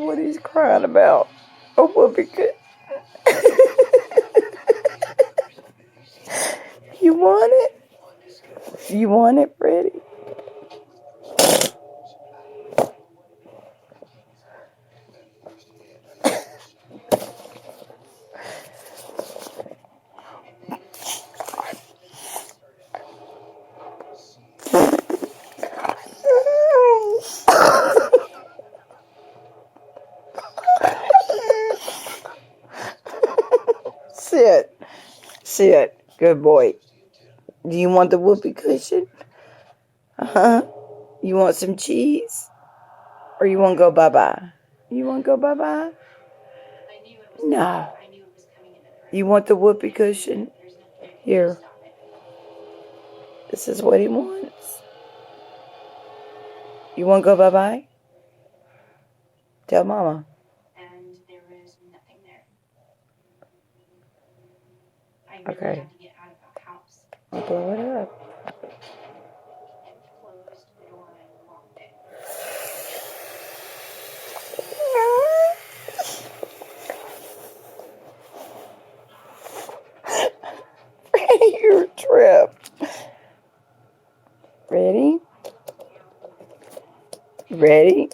what he's crying about. A whoopee cushion. You want it? You want it, Freddie? Sit. Sit. Good boy. Do you want the whoopee cushion? Uh-huh. You want some cheese? Or you want to go bye-bye? You want to go bye-bye? No. You want the whoopee cushion? Here. This is what he wants. You want to go bye-bye? Tell Mama. And there was nothing there. I really Okay. had to get out of the house. Blow it up. And closed the door and locked it. You're tripped. Ready? Ready?